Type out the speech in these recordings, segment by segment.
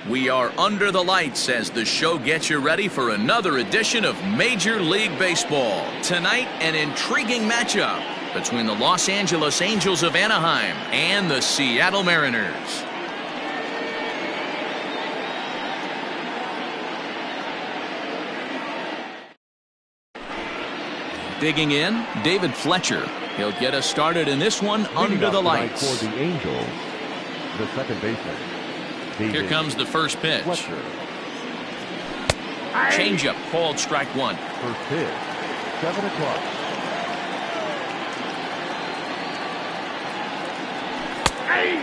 We are under the lights as the show gets you ready for another edition of Major League Baseball. Tonight, an intriguing matchup between the Los Angeles Angels of Anaheim and the Seattle Mariners. Digging in, David Fletcher. He'll get us started in this one under the lights. For the Angels, the second baseman. Here comes the first pitch. Changeup called strike one. First pitch, 7 o'clock.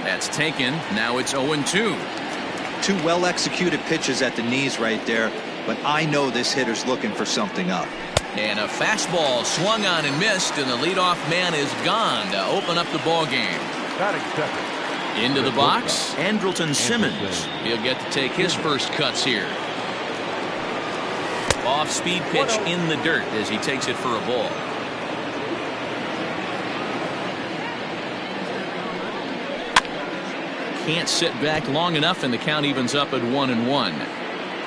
That's taken. Now it's 0-2. Two well-executed pitches at the knees right there, but I know this hitter's looking for something up. And a fastball swung on and missed, and the leadoff man is gone to open up the ball game. Batting second. Into the box, Andrelton Simmons. He'll get to take his first cuts here. Off-speed pitch in the dirt as he takes it for a ball. Can't sit back long enough, and the count evens up at 1-1.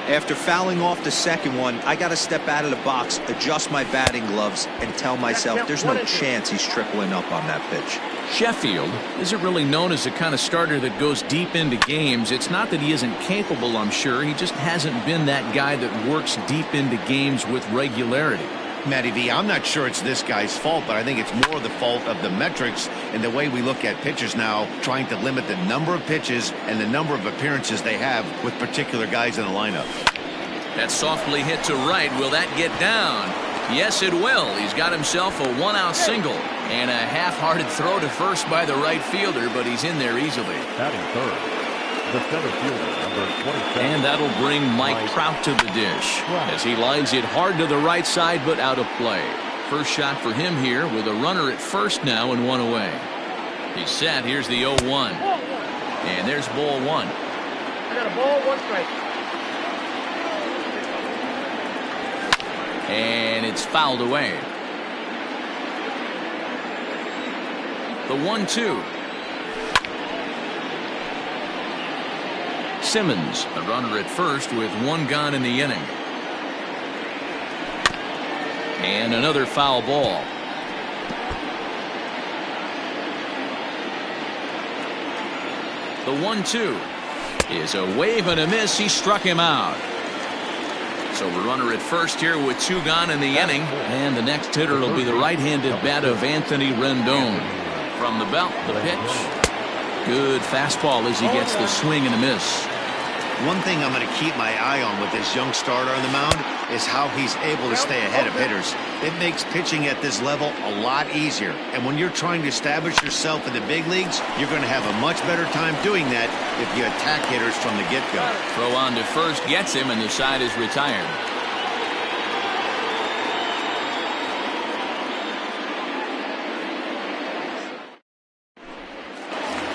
After fouling off the second one, I got to step out of the box, adjust my batting gloves, and tell myself there's no chance he's tripling up on that pitch. Sheffield isn't really known as the kind of starter that goes deep into games. It's not that he isn't capable, I'm sure. He just hasn't been that guy that works deep into games with regularity. Matty V, I'm not sure it's this guy's fault, but I think it's more the fault of the metrics and the way we look at pitchers now, trying to limit the number of pitches and the number of appearances they have with particular guys in the lineup. That's softly hit to right. Will that get down? Yes, it will. He's got himself a one-out single and a half-hearted throw to first by the right fielder, but he's in there easily. Batting third, the center fielder, number 27. And that'll bring Mike Trout to the dish as he lines it hard to the right side, but out of play. First shot for him here with a runner at first now and one away. He's set. Here's the 0-1. And there's ball one. I got a ball, one strike. And it's fouled away. The 1-2. Simmons, a runner at first with one gone in the inning. And another foul ball. The 1-2 is a wave and a miss. He struck him out. So a runner at first here with two gone in the inning. And the next hitter will be the right-handed bat of Anthony Rendon. From the belt, the pitch. Good fastball as he gets the swing and a miss. One thing I'm going to keep my eye on with this young starter on the mound is how he's able to stay ahead of hitters. It makes pitching at this level a lot easier. And when you're trying to establish yourself in the big leagues, you're going to have a much better time doing that if you attack hitters from the get-go. Throw on to first gets him, and the side is retired.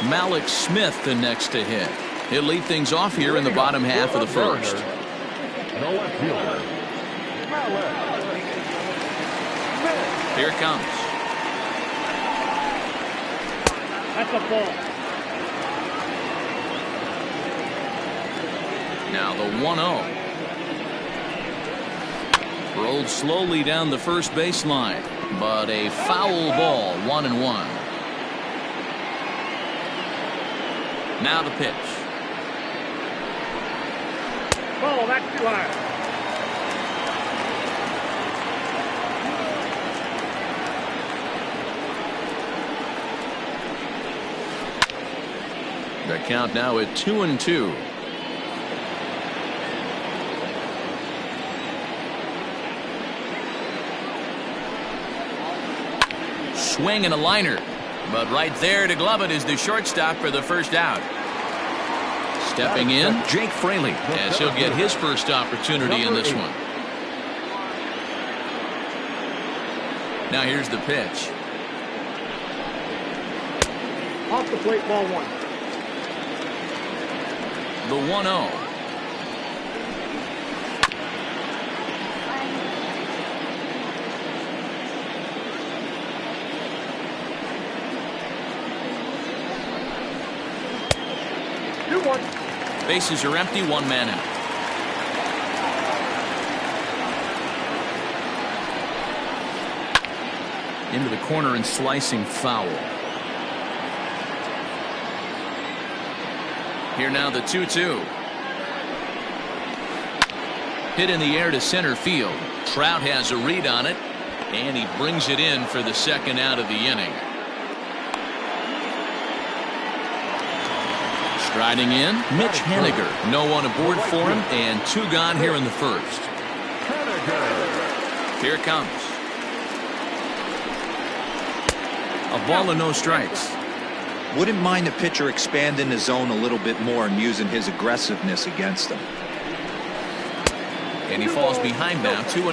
Malik Smith the next to hit. He'll lead things off here in the bottom half of the first. No left fielder. Here it comes. That's a ball. Now the 1-0. Rolled slowly down the first baseline, but a foul ball, 1-1. Now the pitch. Oh, that's too high. The count now at 2-2. Swing and a liner. But right there to glove it is the shortstop for the first out. Stepping in, Jake Fraley, as he'll get his first opportunity in this one. Now here's the pitch. Off the plate, ball one. The 1-0. Bases are empty, one man out. Into the corner and slicing foul. Here now the 2-2. Hit in the air to center field. Trout has a read on it, and he brings it in for the second out of the inning. Striding in, Mitch Haniger. No one aboard for him, and 2 gone here in the first. Here it comes. A ball and no strikes. Wouldn't mind the pitcher expanding the zone a little bit more and using his aggressiveness against them. And he falls behind now, 2-0.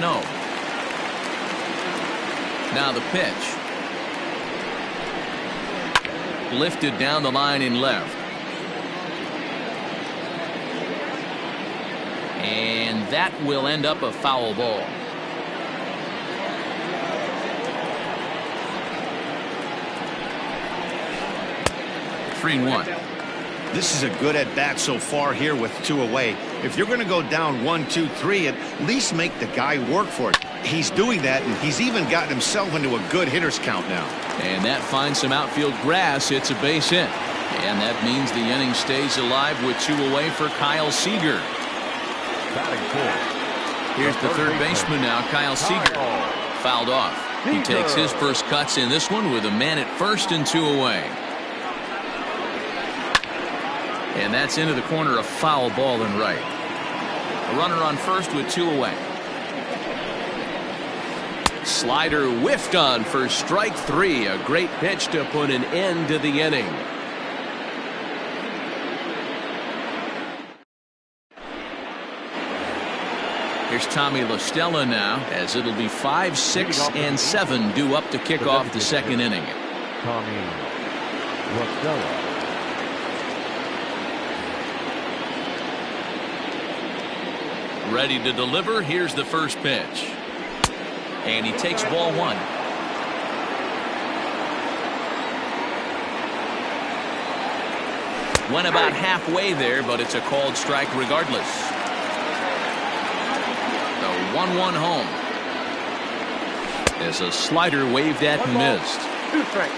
Now the pitch. Lifted down the line in left. And that will end up a foul ball. Three and one. This is a good at bat so far here with 2 away. If you're going to go down 1, 2, 3, at least make the guy work for it. He's doing that, and he's even gotten himself into a good hitter's count now. And that finds some outfield grass. It's a base hit. And that means the inning stays alive with 2 away for Kyle Seager. Here's the third baseman now, Kyle Seager. Fouled off. He takes his first cuts in this one with a man at first and 2 away. And that's into the corner, a foul ball and right. A runner on first with 2 away. Slider whiffed on for strike 3. A great pitch to put an end to the inning. Here's Tommy La Stella now, as it'll be 5, 6, and 7 due up to kick off the second inning. Tommy La Stella. Ready to deliver. Here's the first pitch. And he takes ball 1. Went about halfway there, but it's a called strike regardless. The 1-1 home. As a slider waved at and missed. 2 strikes.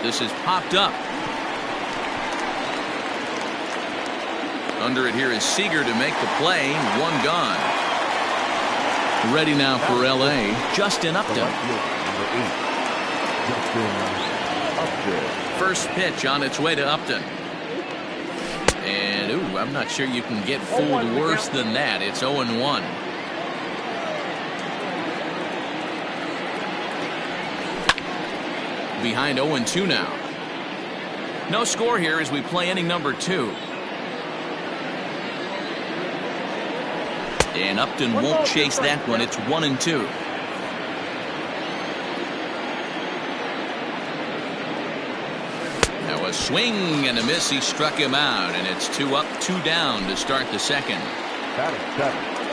This is popped up. Under it here is Seager to make the play. 1 gone. Ready now for L.A. Justin Upton. First pitch on its way to Upton. And ooh, I'm not sure you can get fooled worse than that. It's 0-1. Behind 0-2 now. No score here as we play inning number 2. And Upton won't chase that one. It's 1-2. Now a swing and a miss. He struck him out, and it's 2 up, 2 down to start the second.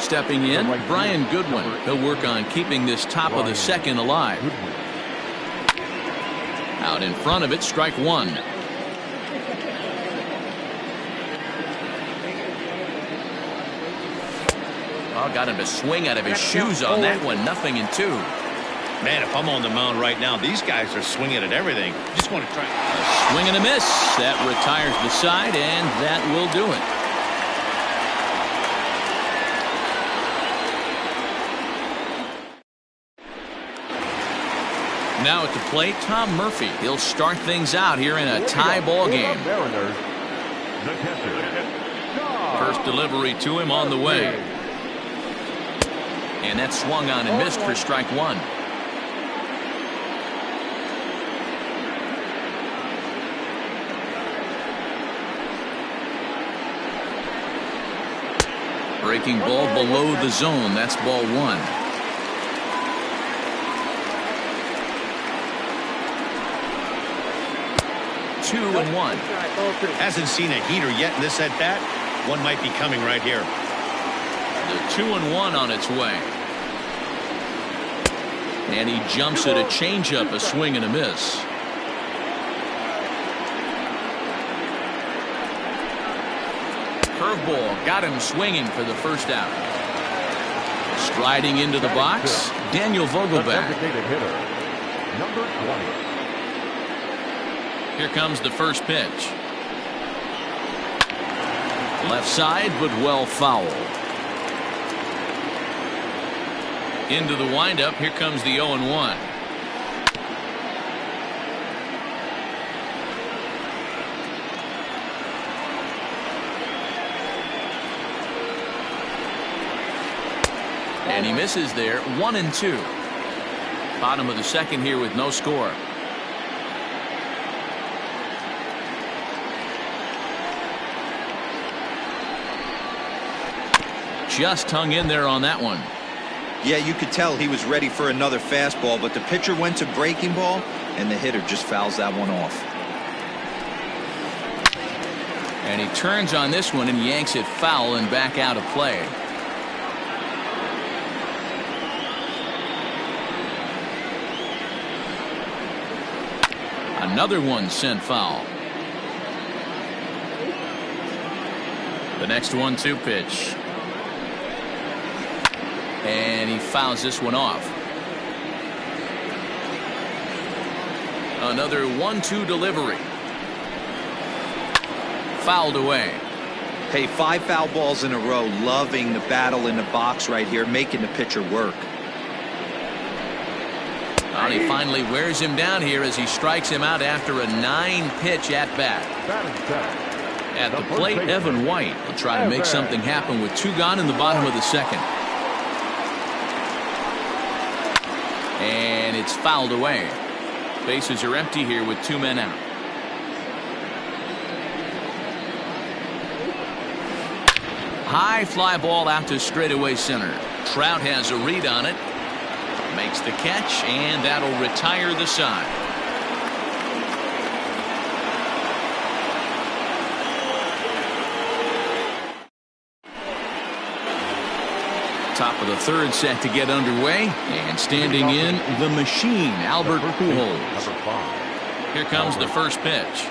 Stepping in, Brian Goodwin. He'll work on keeping this top of the second alive. Out in front of it, strike 1. Got him to swing out of his shoes on that one. 0-2. Man, if I'm on the mound right now, these guys are swinging at everything. Just want to try. A swing and a miss. That retires the side, and that will do it. Now at the plate, Tom Murphy. He'll start things out here in a tie ball game. First delivery to him on the way. And that swung on and missed for strike 1. Breaking ball below the zone. That's ball 1. Two and 1. Hasn't seen a heater yet in this at bat. One might be coming right here. The 2-1 on its way. And he jumps at a changeup, a swing and a miss. curveball got him swinging for the first out. Striding into the box, Daniel Vogelbach. Designated hitter, number 20. Here comes the first pitch. Left side, but well fouled. Into the windup. Here comes the 0-1. And he misses there. 1-2. Bottom of the second here with no score. Just hung in there on that one. Yeah, you could tell he was ready for another fastball, but the pitcher went to breaking ball, and the hitter just fouls that one off. And he turns on this one and yanks it foul and back out of play. Another one sent foul. The next 1-2 pitch. And he fouls this one off. Another 1-2 delivery. Fouled away. Hey, 5 foul balls in a row. Loving the battle in the box right here, making the pitcher work. And he finally wears him down here as he strikes him out after a 9-pitch at bat. At the plate, Evan White will try to make something happen with 2 gone in the bottom of the second. And it's fouled away. Bases are empty here with 2 men out. High fly ball out to straightaway center. Trout has a read on it. Makes the catch, and that'll retire the side. Top of the third set to get underway, and standing in the machine, Albert Pujols. Here comes the first pitch.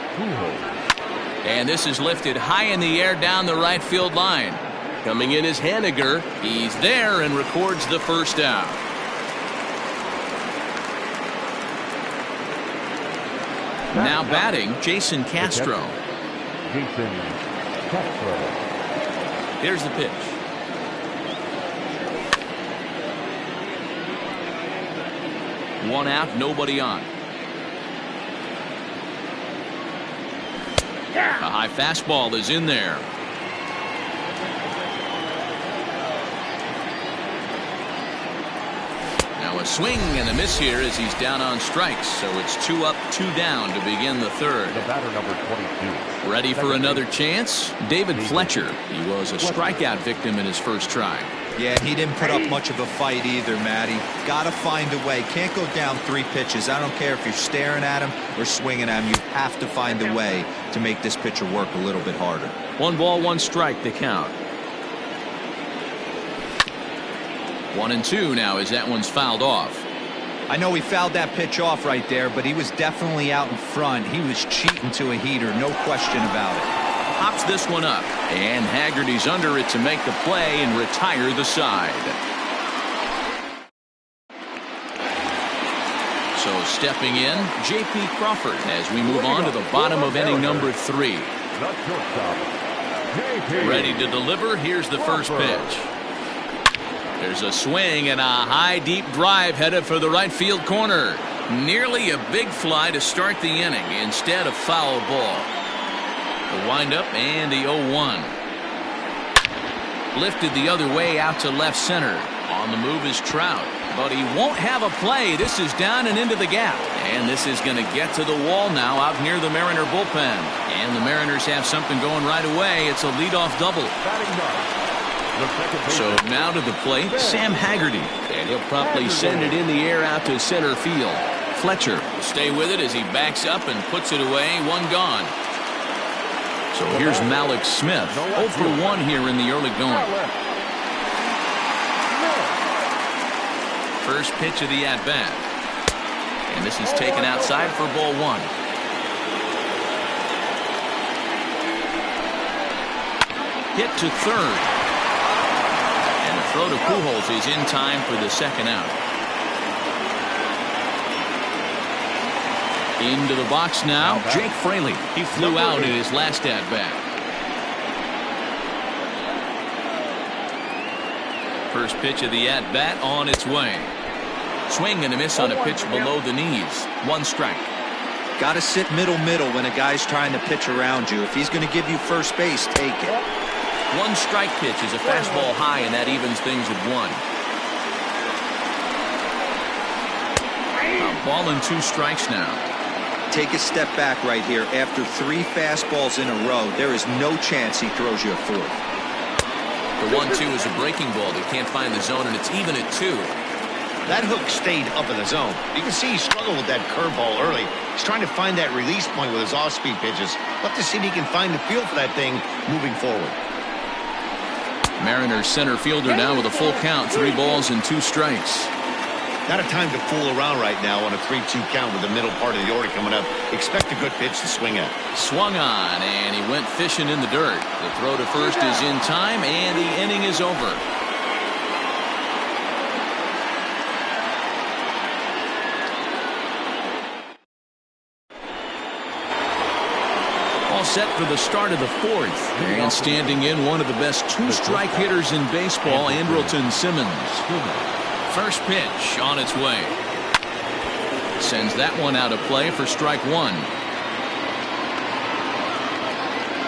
And this is lifted high in the air down the right field line. Coming in is Haniger. He's there and records the first out. Now batting, Jason Castro. Here's the pitch. One out, nobody on. A high fastball is in there. Now a swing and a miss here as he's down on strikes. So it's 2 up, 2 down to begin the third. The batter, number 22. Ready for another chance? David Fletcher. He was a strikeout victim in his first try. Yeah, he didn't put up much of a fight either, Matty. Got to find a way. Can't go down 3 pitches. I don't care if you're staring at him or swinging at him. You have to find a way to make this pitcher work a little bit harder. 1 ball, 1 strike, the count. 1-2 now as that one's fouled off. I know he fouled that pitch off right there, but he was definitely out in front. He was cheating to a heater, no question about it. Pops this one up, and Haggerty's under it to make the play and retire the side. So stepping in, J.P. Crawford as we move on to the bottom of inning number 3. Ready to deliver. Here's the first pitch. There's a swing and a high deep drive headed for the right field corner. Nearly a big fly to start the inning instead of foul ball. The windup and the 0-1. Lifted the other way out to left center. On the move is Trout, but he won't have a play. This is down and into the gap, and this is going to get to the wall now out near the Mariner bullpen. And the Mariners have something going right away. It's a leadoff double. So now to the plate, Sam Haggerty, and he'll promptly send it in the air out to center field. Fletcher will stay with it as he backs up and puts it away. 1 gone. So here's Malik Smith, 0 for 1 here in the early going. First pitch of the at-bat. And this is taken outside for ball 1. hit to third. And the throw to Pujols is in time for the second out. Into the box now, Jake Fraley. He flew out in his last at-bat. First pitch of the at-bat on its way. Swing and a miss on a pitch below the knees. 1 strike. Got to sit middle when a guy's trying to pitch around you. If he's going to give you first base, take it. 1 strike pitch is a fastball high, and that evens things at 1. A ball and 2 strikes now. Take a step back right here. After 3 fastballs in a row, there is no chance he throws you a 4th. The 1-2 is a breaking ball that can't find the zone, and it's even at 2. That hook stayed up in the zone. You can see he struggled with that curveball early. He's trying to find that release point with his off-speed pitches. Love to see if he can find the feel for that thing moving forward. Mariners center fielder now with a full count. 3 balls and 2 strikes. Not a time to fool around right now on a 3-2 count with the middle part of the order coming up. Expect a good pitch to swing at. Swung on, and he went fishing in the dirt. The throw to first is in time, and the inning is over. All set for the start of the 4th. And standing in, one of the best 2-strike hitters in baseball, Andrelton Simmons. First pitch on its way. Sends that one out of play for strike 1.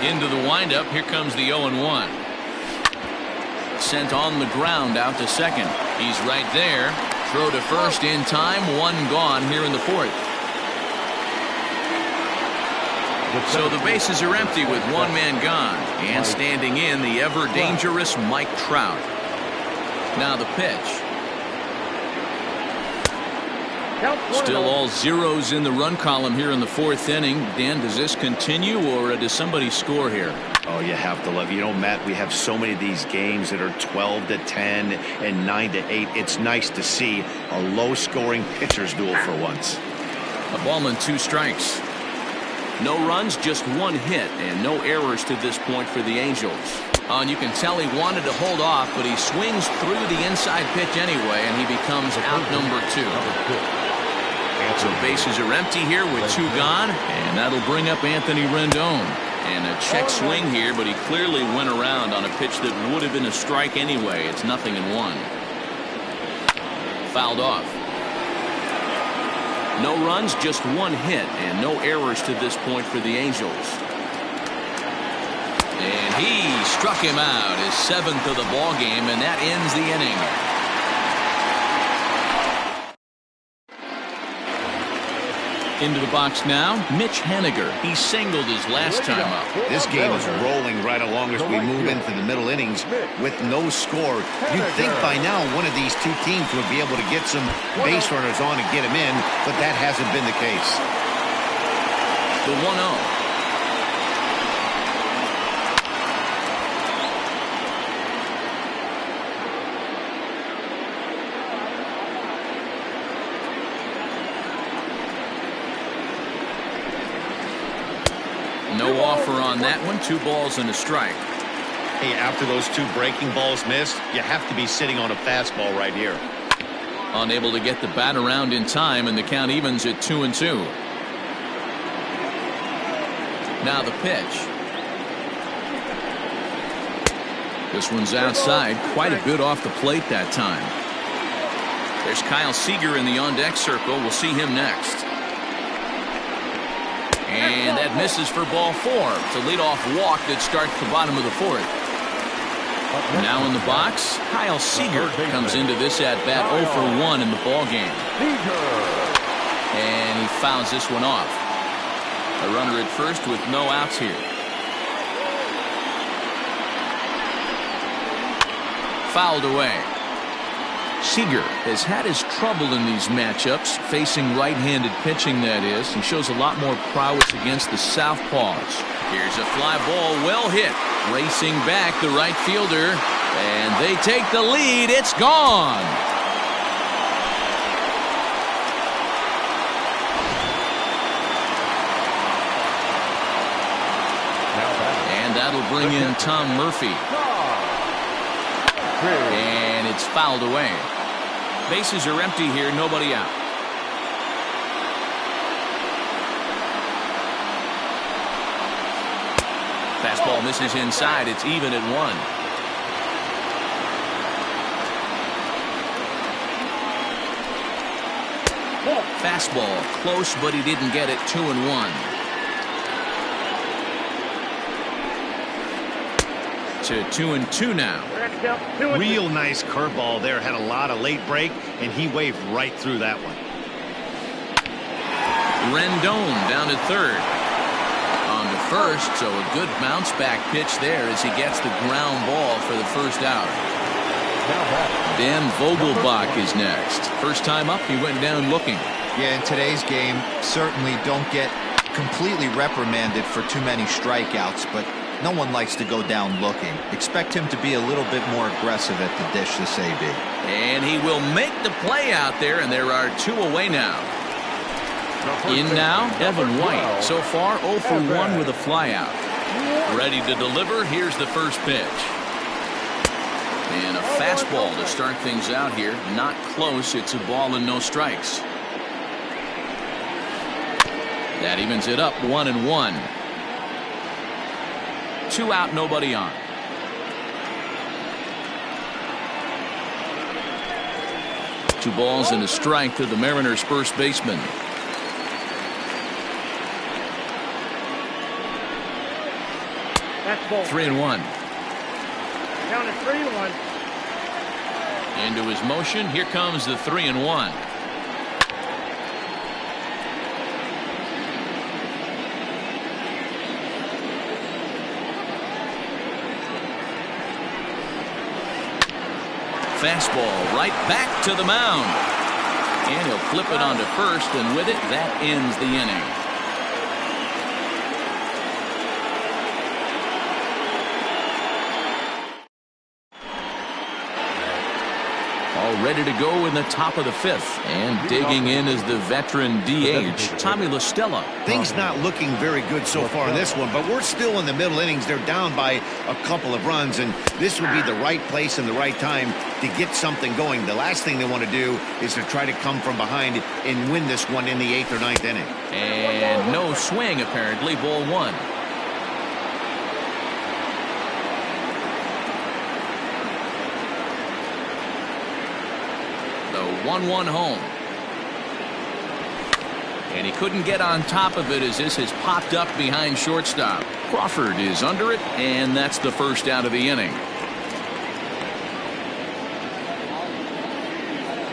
Into the windup. Here comes the 0-1. Sent on the ground out to second. He's right there. Throw to first in time. 1 gone here in the 4th. So the bases are empty with 1 man gone. And standing in, the ever dangerous Mike Trout. Now the pitch. Still all zeros in the run column here in the 4th inning. Dan, does this continue, or does somebody score here? Oh, you have to love. You know, Matt, we have so many of these games that are 12-10 and 9-8. It's nice to see a low-scoring pitcher's duel for once. A ball and 2 strikes. No runs, just 1 hit, and no errors to this point for the Angels. And you can tell he wanted to hold off, but he swings through the inside pitch anyway, and he becomes out number 2. So bases are empty here with 2 gone, and that'll bring up Anthony Rendon. And a check swing here, but he clearly went around on a pitch that would have been a strike anyway. It's 0-1. Fouled off. No runs, just 1 hit, and no errors to this point for the Angels. And he struck him out, his 7th of the ball game, and that ends the inning. Into the box now, Mitch Haniger. He singled his last time up. This game is rolling right along as we move into the middle innings with no score. You'd think by now one of these 2 teams would be able to get some base runners on and get them in, but that hasn't been the case. The 1-0. No offer on that one. 2 balls and a strike. Hey, after those 2 breaking balls missed, you have to be sitting on a fastball right here. Unable to get the bat around in time, and the count evens at 2-2. Now the pitch. This one's outside. Quite a bit off the plate that time. There's Kyle Seager in the on-deck circle. We'll see him next. And that misses for ball 4. It's a leadoff walk that starts the bottom of the 4th. Now in the box, Kyle Seager comes into this at-bat 0 for 1 in the ball game. And he fouls this one off. A runner at first with no outs here. Fouled away. Seager has had his trouble in these matchups, facing right-handed pitching, that is. He shows a lot more prowess against the southpaws. Here's a fly ball, well hit. Racing back, the right fielder, and they take the lead. It's gone. That'll bring in Tom Murphy. And it's fouled away. Bases are empty here, nobody out. Fastball misses inside. It's even at 1. Fastball close, but he didn't get it. 2-1. To 2-2 now. Real nice curveball there. Had a lot of late break, and he waved right through that one. Rendon down to third. On to first, so a good bounce back pitch there as he gets the ground ball for the first out. Dan Vogelbach is next. First time up, he went down looking. Yeah, in today's game, certainly don't get completely reprimanded for too many strikeouts, but no one likes to go down looking. Expect him to be a little bit more aggressive at the dish this AB. And he will make the play out there, and there are 2 away now. In now, Evan White. So far, 0 for 1 with a flyout. Ready to deliver. Here's the first pitch. And a fastball to start things out here. Not close. It's a ball and no strikes. That evens it up. 1-1. 2 out, nobody on. Two balls and a strike to the Mariners' first baseman. That's ball. 3-1. Down to 3-1. Into his motion. Here comes the 3-1. Fastball right back to the mound. And he'll flip it onto first, and with it, that ends the inning. All ready to go in the top of the 5th. And digging in is the veteran DH, Tommy La Stella. Things not looking very good so far in this one, but we're still in the middle innings. They're down by a couple of runs, and this would be the right place and the right time to get something going. The last thing they want to do is to try to come from behind and win this one in the 8th or 9th inning. And no swing, apparently. Ball 1. The 1-1 home. And he couldn't get on top of it as this has popped up behind shortstop. Crawford is under it, and that's the first out of the inning.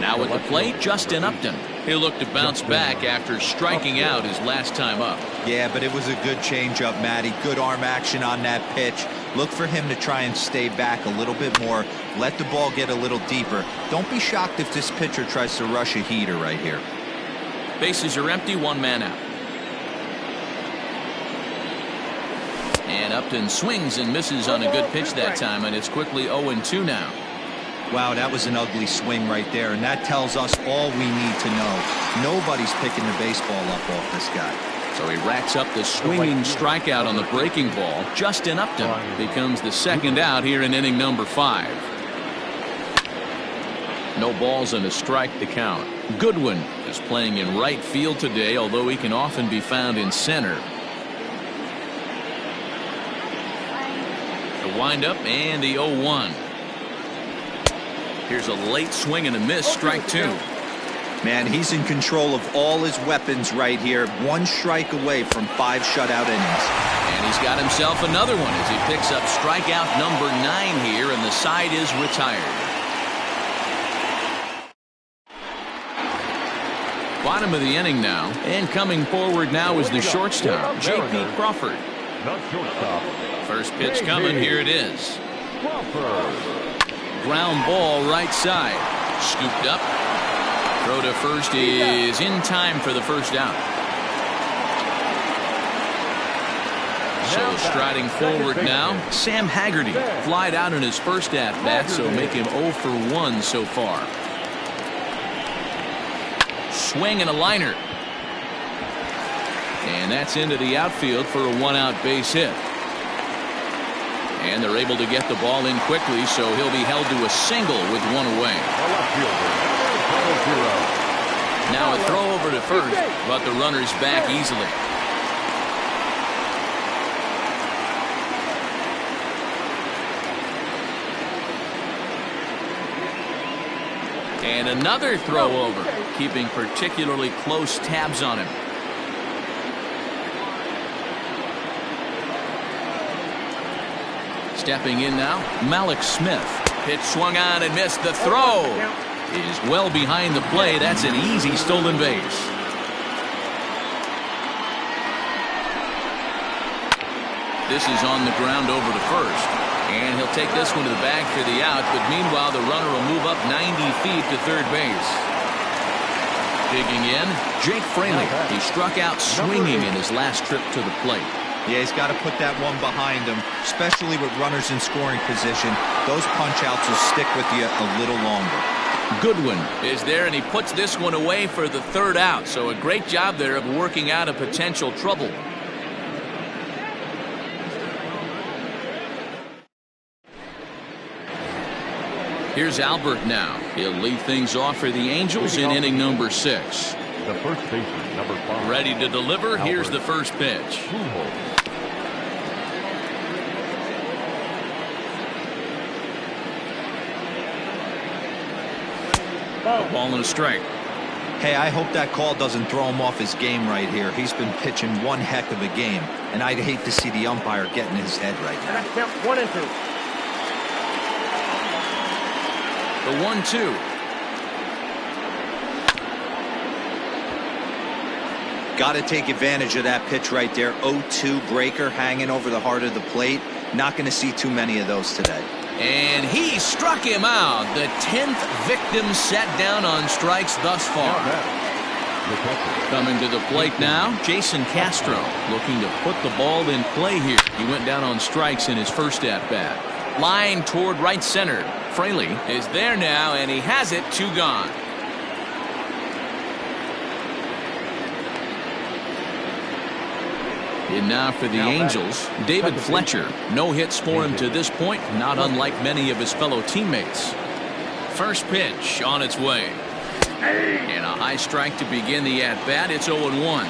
Now at the plate, Justin Upton. He'll look to bounce back after striking out his last time up. Yeah, but it was a good changeup, Matty. Good arm action on that pitch. Look for him to try and stay back a little bit more. Let the ball get a little deeper. Don't be shocked if this pitcher tries to rush a heater right here. Bases are empty, 1 man out. And Upton swings and misses on a good pitch that time, and it's quickly 0-2 now. Wow, that was an ugly swing right there, and that tells us all we need to know. Nobody's picking the baseball up off this guy. So he racks up the swinging strikeout on the breaking ball. Justin Upton becomes the second out here in inning number 5. No balls and a strike to count. Goodwin is playing in right field today, although he can often be found in center. The windup and the 0-1. Here's a late swing and a miss. Strike 2. Man, he's in control of all his weapons right here. 1 strike away from 5 shutout innings. And he's got himself another one as he picks up strikeout number 9 here, and the side is retired. Bottom of the inning now, and coming forward now is the shortstop, J.P. Crawford. First pitch coming. Here it is. Ground ball right side. Scooped up. Throw to first is in time for the first out. So striding forward now, Sam Haggerty. Flied out in his first at-bat, so make him 0 for 1 so far. Swing and a liner. And that's into the outfield for a 1-out base hit. And they're able to get the ball in quickly, so he'll be held to a single with one away. Now a throw over to first, but the runner's back easily. And another throw over, keeping particularly close tabs on him. Stepping in now, Malik Smith. Pitch swung on and missed. The throw is well behind the play. That's an easy stolen base. This is on the ground over to first. And he'll take this one to the bag for the out, but meanwhile the runner will move up 90 feet to third base. Digging in, Jake Fraley. He struck out swinging in his last trip to the plate. Yeah, he's got to put that one behind him, especially with runners in scoring position. Those punch-outs will stick with you a little longer. Goodwin is there, and he puts this one away for the third out. So a great job there of working out a potential trouble. Here's Albert now. He'll lead things off for the Angels in inning number 6. The first baseman, number 5. Ready to deliver. Here's the first pitch. A ball and a strike. Hey, I hope that call doesn't throw him off his game right here. He's been pitching one heck of a game, and I'd hate to see the umpire get in his head right now. Count 1 and 2. The 1-2. Got to take advantage of that pitch right there. 0-2 breaker hanging over the heart of the plate. Not going to see too many of those today. And he struck him out. The 10th victim set down on strikes thus far. Coming to the plate now, Jason Castro looking to put the ball in play here. He went down on strikes in his first at-bat. Line toward right center. Fraley is there now, and he has it. 2 gone. And now for the Angels, David Fletcher. No hits for him to this point, not unlike many of his fellow teammates. First pitch on its way. And a high strike to begin the at-bat. It's 0-1.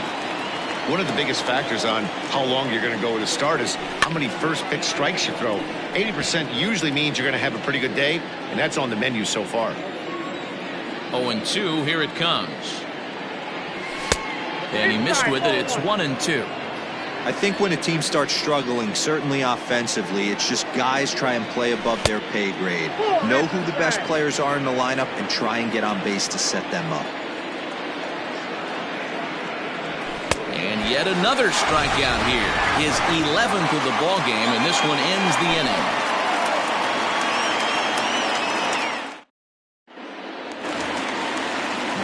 One of the biggest factors on how long you're going to go to start is how many first pitch strikes you throw. 80% usually means you're going to have a pretty good day, and that's on the menu so far. 0-2, here it comes. And he missed with it. It's 1-2. I think when a team starts struggling, certainly offensively, it's just guys try and play above their pay grade. Know who the best players are in the lineup and try and get on base to set them up. And yet another strikeout here. His 11th of the ball game, and this one ends the inning.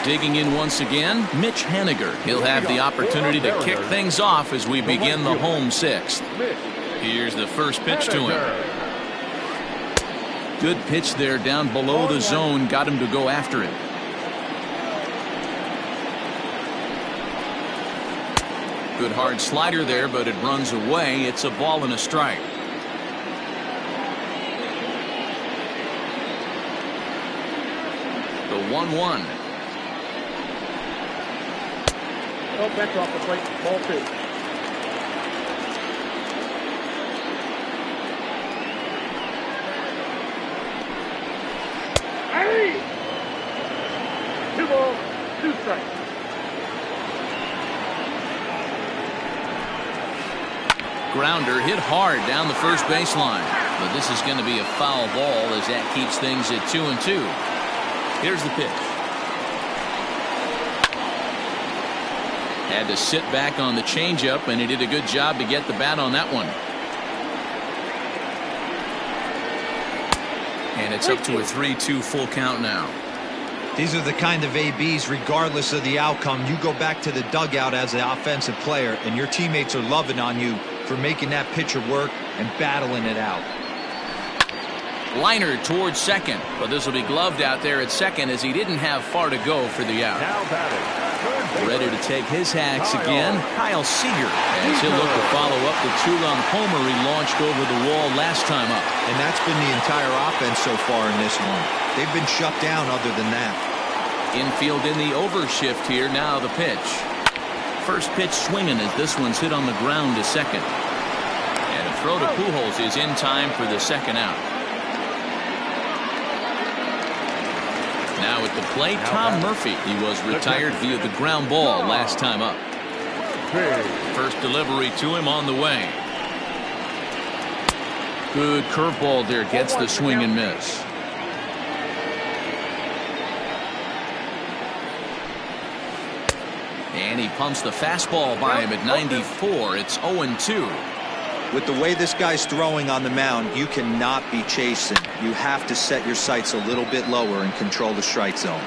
Digging in once again, Mitch Haniger. He'll have the opportunity to kick things off as we begin the home 6th. Here's the first pitch to him. Good pitch there down below the zone. Got him to go after it. Good hard slider there, but it runs away. It's a ball and a strike. The 1-1. Oh, that's off the plate. Ball 2. Hey! 2 balls, 2 strikes. Grounder hit hard down the first baseline, but this is going to be a foul ball as that keeps things at 2-2. Here's the pitch. Had to sit back on the changeup, and he did a good job to get the bat on that one. And it's up to a 3-2 full count now. These are the kind of ABs, regardless of the outcome, you go back to the dugout as an offensive player, and your teammates are loving on you for making that pitcher work and battling it out. Liner towards second, but this will be gloved out there at second as he didn't have far to go for the out. Now batting, third Ready to take his hacks again, Kyle Seager, as he'll look to follow up the two-run homer he launched over the wall last time up. And that's been the entire offense so far in this one. They've been shut down other than that. Infield in the overshift here. Now the pitch. First pitch swinging as this one's hit on the ground to second. And a throw to Pujols is in time for the second out. Now at the plate, Tom Murphy. He was retired via the ground ball last time up. First delivery to him on the way. Good curveball there. Gets the swing and miss. And he pumps the fastball by him at 94. It's 0-2. With the way this guy's throwing on the mound, you cannot be chasing. You have to set your sights a little bit lower and control the strike zone.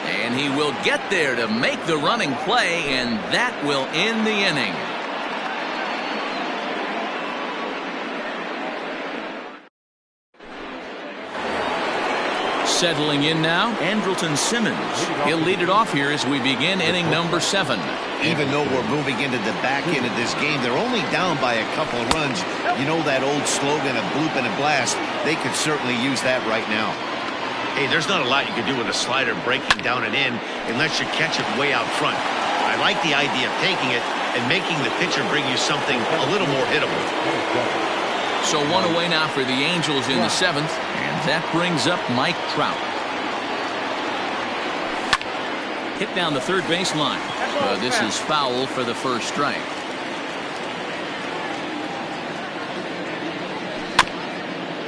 And he will get there to make the running play, and that will end the inning. Settling in now, Andrelton Simmons. He'll lead it off here as we begin inning number 7. Even though we're moving into the back end of this game, they're only down by a couple of runs. You know that old slogan of bloop and a blast? They could certainly use that right now. Hey, there's not a lot you can do with a slider breaking down and in unless you catch it way out front. I like the idea of taking it and making the pitcher bring you something a little more hittable. So one away now for the Angels in the 7th, and that brings up Mike Trout. Hit down the third baseline. This is foul for the first strike.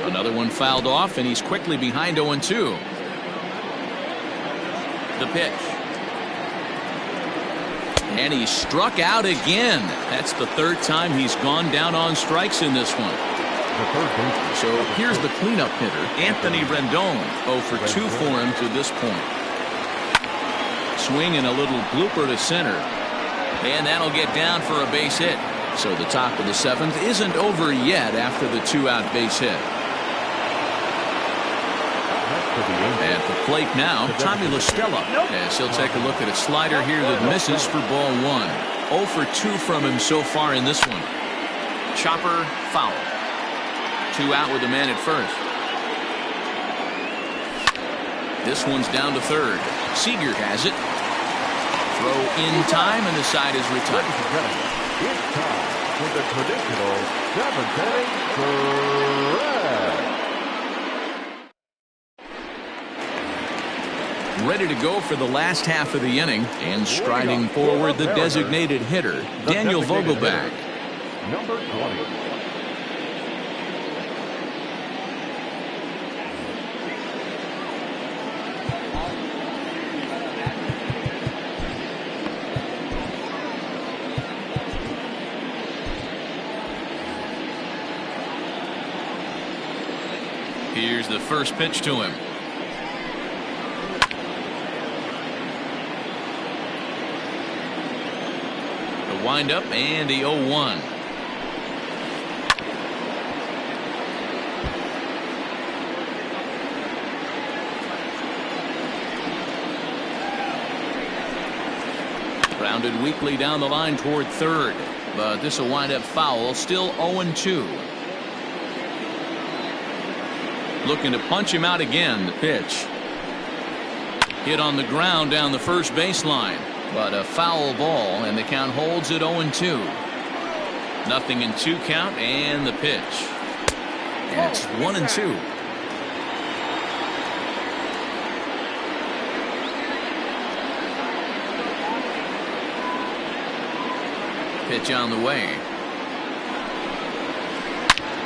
Another one fouled off, and he's quickly behind 0-2. The pitch. And he's struck out again. That's the third time he's gone down on strikes in this one. So here's the cleanup hitter, Anthony Rendon. 0 for 2 for him to this point. Swing and a little blooper to center. And that'll get down for a base hit. So the top of the 7th isn't over yet after the 2-out base hit. At the plate now, Tommy La Stella, as he'll take a look at a slider here that misses for ball 1. 0 for 2 from him so far in this one. Chopper foul. 2 out with a man at first. This one's down to third. Seager has it. Throw in time, and the side is retired. It's time for the traditional 7th inning. Ready to go for the last half of the inning, and striding forward the designated hitter, Daniel Vogelbach. Number 20. Here's the first pitch to him. The windup and the 0-1. Grounded weakly down the line toward third, but this will wind up foul. Still 0-2. Looking to punch him out again. The pitch. Hit on the ground down the first baseline, but a foul ball, and the count holds at 0-2. Nothing in 2 count, and the pitch. And it's 1-2. Pitch on the way.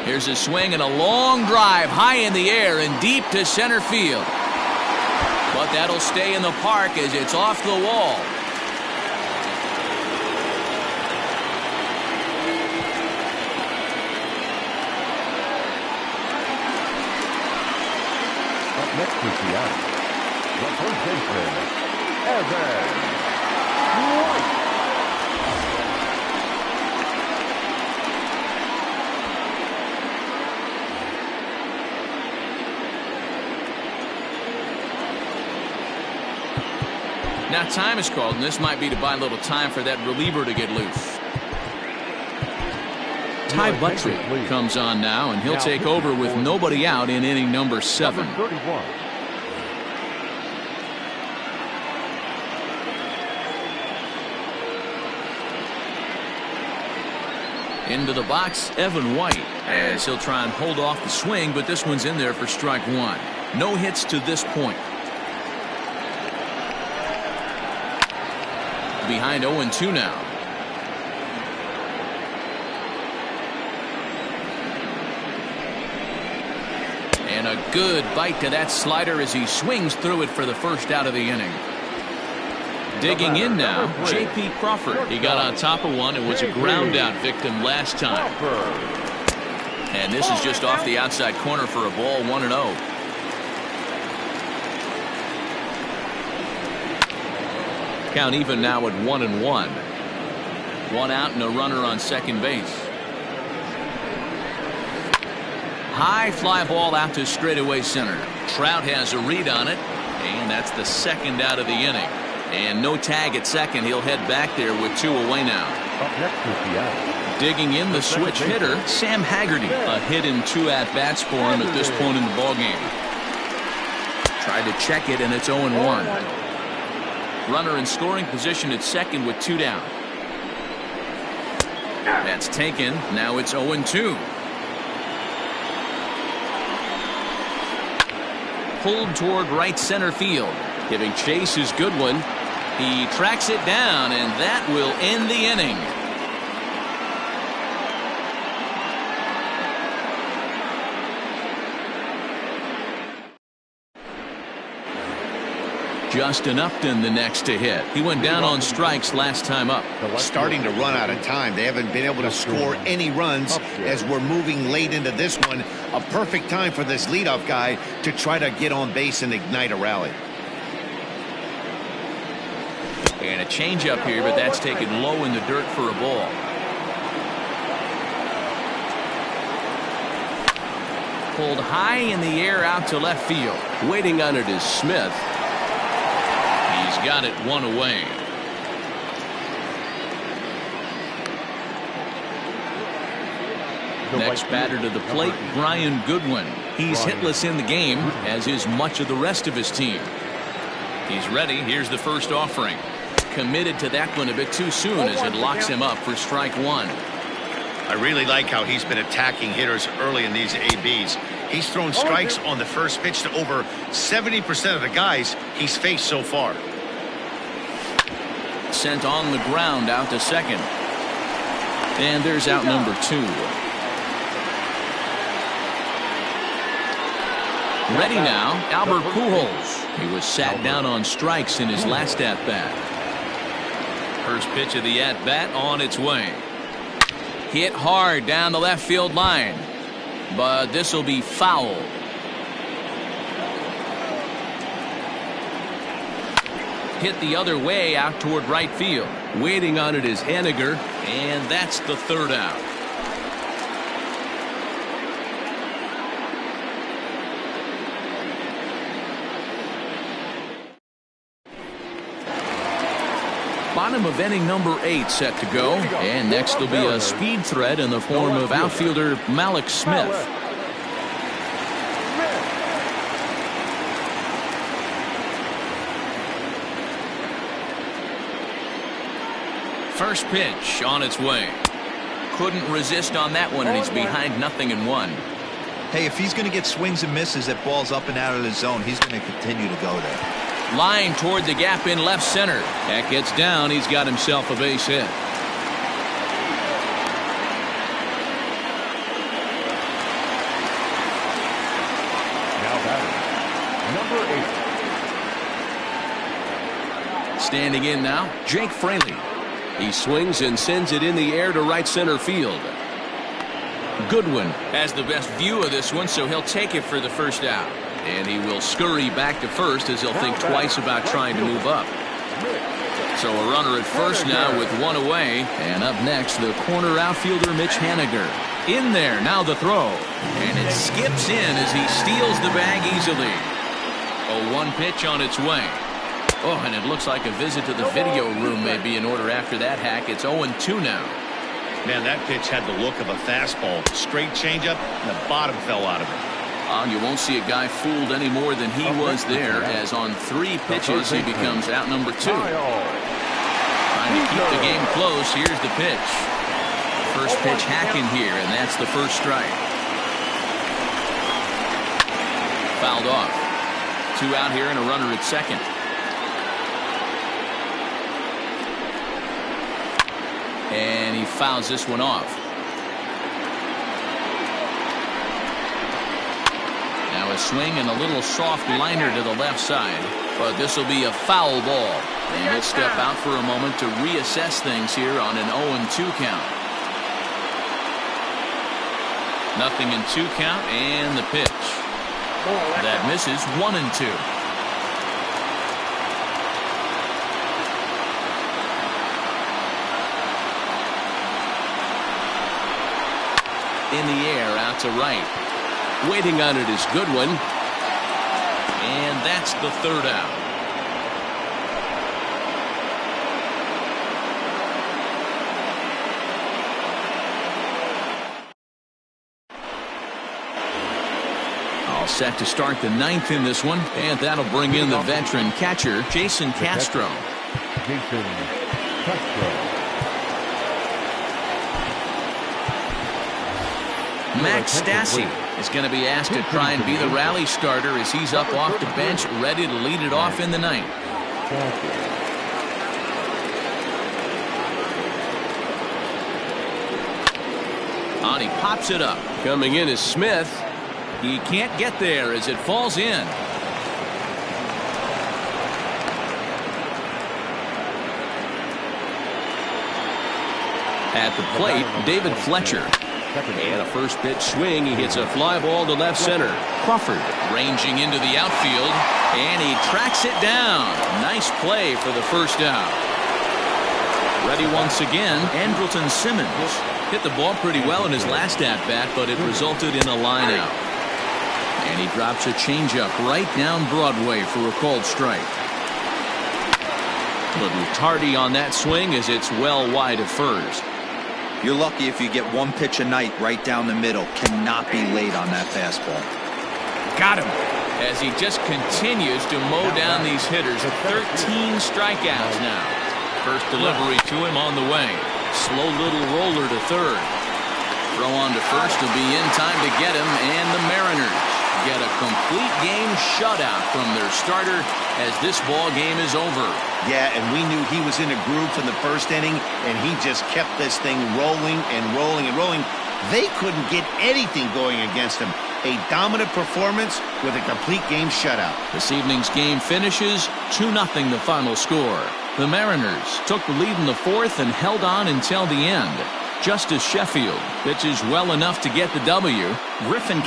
Here's a swing and a long drive high in the air and deep to center field. But that'll stay in the park as it's off the wall. Up next to Seattle, the first baseman, Evan White. Now time is called, and this might be to buy a little time for that reliever to get loose. Ty Buttrick comes on now, and he'll take over with nobody out in inning number 7. Number 31. Into the box, Evan White, as he'll try and hold off the swing, but this one's in there for strike 1. No hits to this point. Behind 0-2 now. And a good bite to that slider as he swings through it for the first out of the inning. Digging in now, J.P. Crawford. He got on top of one and was a ground out victim last time. And this is just off the outside corner for a ball, 1-0. Count even now at 1-1. One out and a runner on second base. High fly ball out to straightaway center. Trout has a read on it, and that's the second out of the inning. And no tag at second. He'll head back there with 2 away now. Up next is Seattle. Digging in the switch hitter, Sam Haggerty. A hit in 2 at-bats for him at this point in the ballgame. Tried to check it, and it's 0-1. Runner in scoring position at second with 2 down. That's taken. Now it's 0-2. Pulled toward right center field. Giving chase is Goodwin. He tracks it down, and that will end the inning. Justin Upton the next to hit. He went down on strikes last time up. Starting to run out of time. They haven't been able to score any runs as we're moving late into this one. A perfect time for this leadoff guy to try to get on base and ignite a rally. And a changeup here, but that's taken low in the dirt for a ball. Pulled high in the air out to left field. Waiting on it is Smith. He's got it 1 away. Next batter to the plate, Brian Goodwin. He's hitless in the game, as is much of the rest of his team. He's ready. Here's the first offering. Committed to that one a bit too soon as it locks him up for strike 1. I really like how he's been attacking hitters early in these ABs. He's thrown strikes on the first pitch to over 70% of the guys he's faced so far. Sent on the ground out to second. And there's out number 2. Ready now, Albert Pujols. He was sat down on strikes in his last at-bat. First pitch of the at-bat on its way. Hit hard down the left field line, but this will be foul. Hit the other way out toward right field. Waiting on it is Henniger, and that's the third out. Bottom of inning number 8 set to go, and next will be a speed threat in the form of outfielder Malik Smith. First pitch on its way. Couldn't resist on that one, and he's behind 0-1. Hey, if he's going to get swings and misses at balls up and out of the zone, he's going to continue to go there. Line toward the gap in left center. That gets down. He's got himself a base hit. Now batting, number 8. Standing in now, Jake Fraley. He swings and sends it in the air to right center field. Goodwin has the best view of this one, so he'll take it for the first out. And he will scurry back to first as he'll think twice about trying to move up. So a runner at first now with 1 away. And up next, the corner outfielder Mitch Haniger. In there, now the throw. And it skips in as he steals the bag easily. A 1 pitch on its way. Oh, and it looks like a visit to the video room may be in order after that hack. It's 0-2 now. Man, that pitch had the look of a fastball. Straight changeup, and the bottom fell out of it. You won't see a guy fooled any more than he was there, as on 3 pitches he becomes out number 2. Trying to keep the game close. Here's the pitch. First pitch hacking here, and that's the first strike. Fouled off. 2 out here and a runner at second. And he fouls this one off. Now a swing and a little soft liner to the left side. But this will be a foul ball. And he'll step out for a moment to reassess things here on an 0-2 count. Nothing in 2 count, and the pitch. That misses. 1-2. In the air, out to right. Waiting on it is Goodwin. And that's the 3rd out. All set to start the 9th in this one, and that'll bring in the veteran catcher, Jason Castro. Jason Castro. Max Stassi is going to be asked to try and be the rally starter as he's up off the bench, ready to lead it off in the 9th. On, he pops it up. Coming in is Smith. He can't get there as it falls in. At the plate, David Fletcher. And a first pitch swing. He hits a fly ball to left center. Crawford ranging into the outfield, and he tracks it down. Nice play for the first out. Ready once again, Andrelton Simmons. Hit the ball pretty well in his last at-bat, but it resulted in a line out. And he drops a changeup right down Broadway for a called strike. A little tardy on that swing as it's well wide of first. You're lucky if you get 1 pitch a night right down the middle. Cannot be late on that fastball. Got him. As he just continues to mow down these hitters. 13 strikeouts now. First delivery to him on the way. Slow little roller to third. Throw on to first will be in time to get him, and the Mariners get a complete game shutout from their starter as this ball game is over. Yeah, and we knew he was in a groove from the first inning, and he just kept this thing rolling and rolling and rolling. They couldn't get anything going against him. A dominant performance with a complete game shutout. This evening's game finishes 2-0 the final score. The Mariners took the lead in the 4th and held on until the end. Justice Sheffield pitches well enough to get the W. Griffin